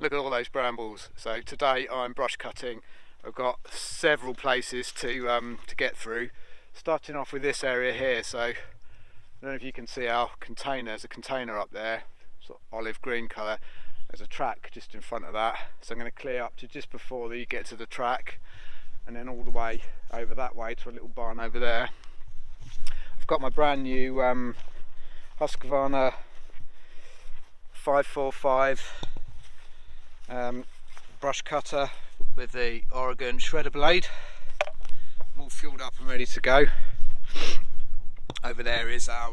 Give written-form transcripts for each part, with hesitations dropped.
Look at all those brambles. So today I'm brush cutting. I've got several places to get through. Starting off with this area here. So I don't know if you can see our container. There's a container up there, sort of olive green colour. There's a track just in front of that. So I'm going to clear up to just before you get to the track, and then all the way over that way to a little barn over there. I've got my brand new Husqvarna 545 brush cutter with the Oregon shredder blade. I'm all fueled up and ready to go. Over there is our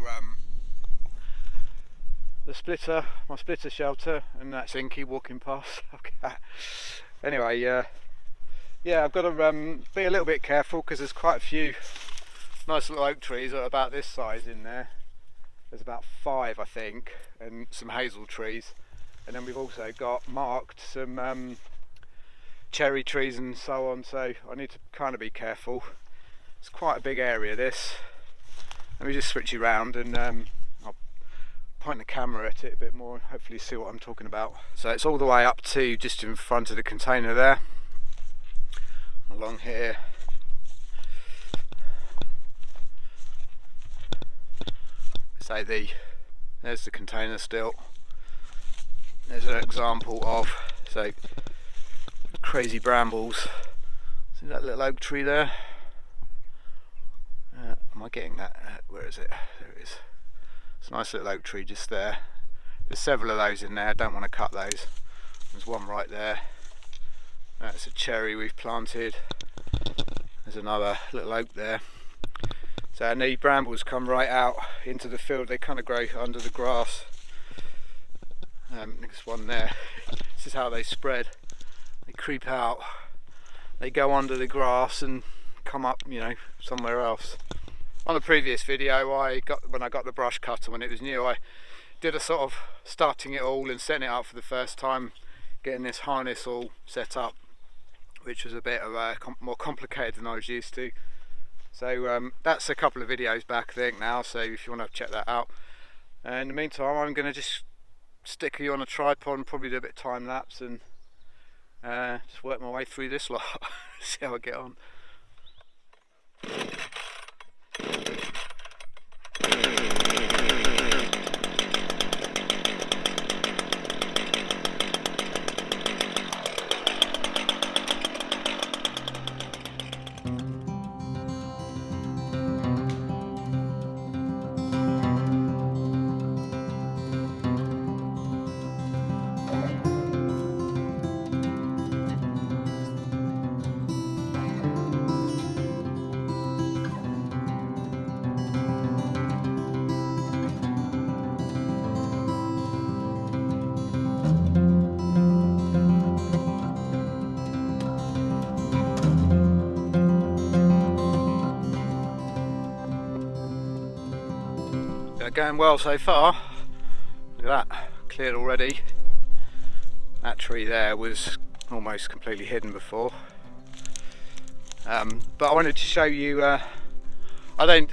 the splitter, my splitter shelter, and that's Inky walking past. Okay. Anyway, yeah, I've got to be a little bit careful because there's quite a few nice little oak trees that are about this size in there. There's about 5 I think, and some hazel trees, and then we've also got marked some cherry trees and so on, so I need to kind of be careful. It's quite a big area this. Let me just switch you around and I'll point the camera at it a bit more and hopefully see what I'm talking about. So it's all the way up to just in front of the container there, along here. So there's the container still. There's an example of crazy brambles. See that little oak tree there? Am I getting that? Where is it? There it is. It's a nice little oak tree just there. There's several of those in there. I don't want to cut those. There's one right there. That's a cherry we've planted. There's another little oak there. So and the brambles come right out into the field. They kind of grow under the grass. There's one there. This is how they spread. They creep out. They go under the grass and come up, you know, somewhere else. On the previous video, when I got the brush cutter when it was new, I did a sort of starting it all and setting it up for the first time, getting this harness all set up, which was a bit of more complicated than I was used to. So that's a couple of videos back I think now, so if you want to check that out. And in the meantime, I'm going to just stick you on a tripod and probably do a bit of time lapse and just work my way through this lot. See how I get on. Going well so far. Look at that, cleared already. That tree there was almost completely hidden before. But I wanted to show you, I don't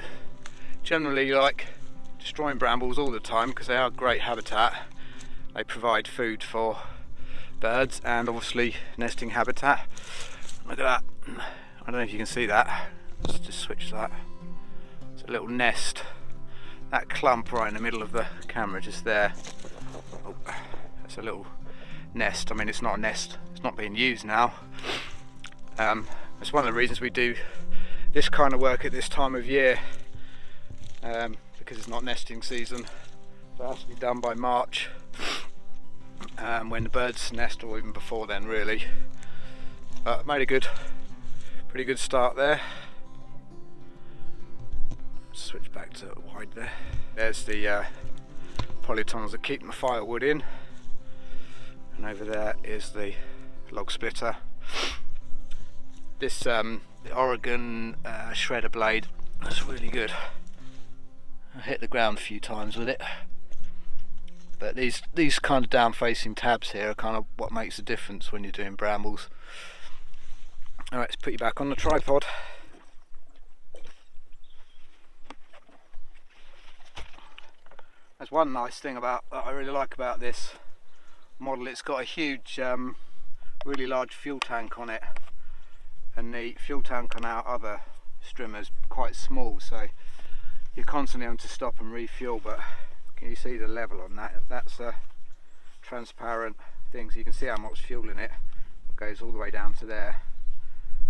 generally like destroying brambles all the time because they are great habitat. They provide food for birds and obviously nesting habitat. Look at that. I don't know if you can see that. Let's just switch that. It's a little nest. That clump right in the middle of the camera just there. Oh, that's a little nest. I mean, it's not a nest. It's not being used now. It's one of the reasons we do this kind of work at this time of year, because it's not nesting season. So it has to be done by March, when the birds nest, or even before then really. But made a pretty good start there. Switch back to wide there. There's the polytunnels that keep the firewood in, and over there is the log splitter. This the Oregon shredder blade, that's really good. I hit the ground a few times with it, but these kind of down facing tabs here are kind of what makes the difference when you're doing brambles. Alright, let's put you back on the tripod. There's one nice thing that I really like about this model. It's got a huge, really large fuel tank on it, and the fuel tank on our other strimmer's quite small, so you're constantly having to stop and refuel. But can you see the level on that? That's a transparent thing, so you can see how much fuel in it. It goes all the way down to there.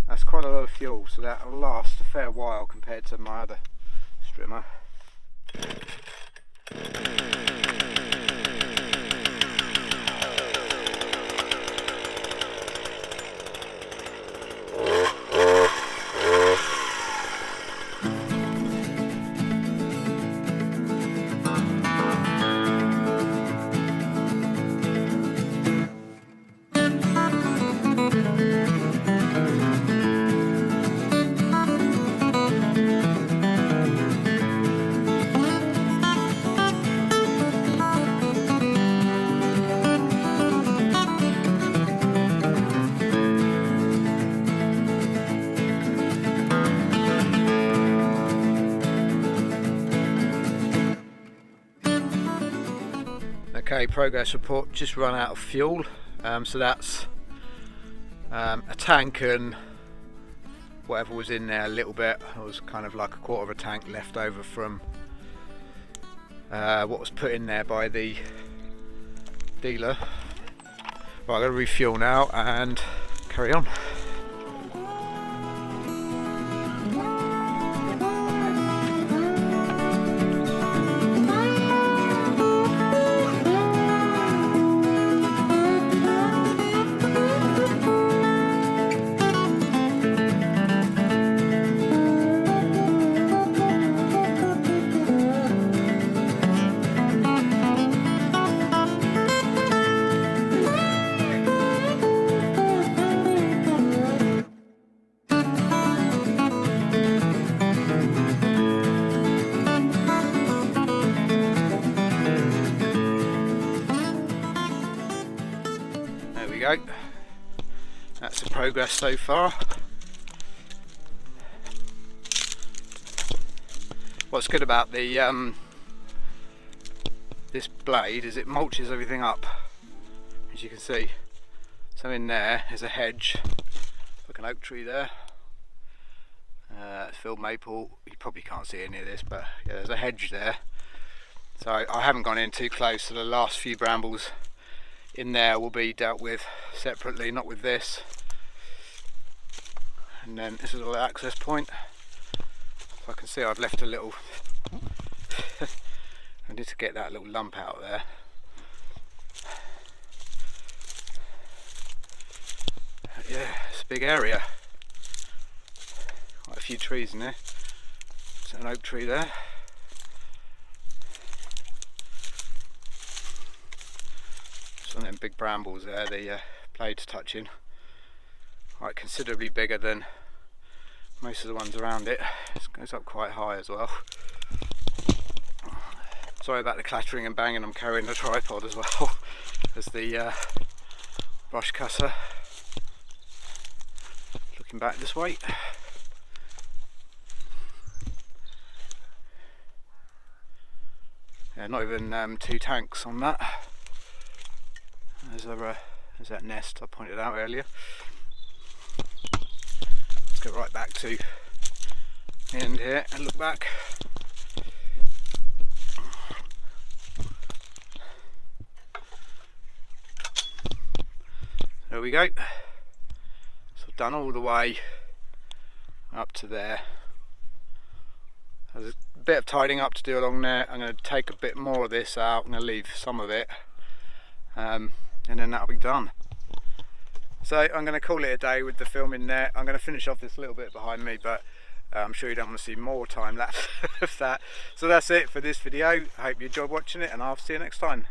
That's quite a lot of fuel, so that will last a fair while compared to my other strimmer. Okay, progress report, just run out of fuel, so that's a tank and whatever was in there, a little bit. It was kind of like a quarter of a tank left over from what was put in there by the dealer. Right, I'm going to refuel now and carry on. Go. That's the progress so far. What's good about the this blade is it mulches everything up, as you can see. So in there is a hedge, like an oak tree there. It's field maple. You probably can't see any of this, but yeah, there's a hedge there. So I haven't gone in too close, so the last few brambles in there will be dealt with separately, not with this. And then this is a little access point. So I can see I've left a little I need to get that little lump out there. Yeah, it's a big area. Quite a few trees in there. There's an oak tree there. Some of them big brambles there, the blade's touching. Quite considerably bigger than most of the ones around it. It goes up quite high as well. Sorry about the clattering and banging, I'm carrying the tripod as well as the brush cutter. Looking back this way. Yeah, not even 2 tanks on that. There's that nest I pointed out earlier. Let's go right back to the end here and look back. There we go. So I've done all the way up to there. There's a bit of tidying up to do along there. I'm going to take a bit more of this out. I'm going to leave some of it. And then that'll be done. So I'm going to call it a day with the filming there. I'm going to finish off this little bit behind me, but I'm sure you don't want to see more time lapse of that. So that's it for this video. I hope you enjoyed watching it, and I'll see you next time.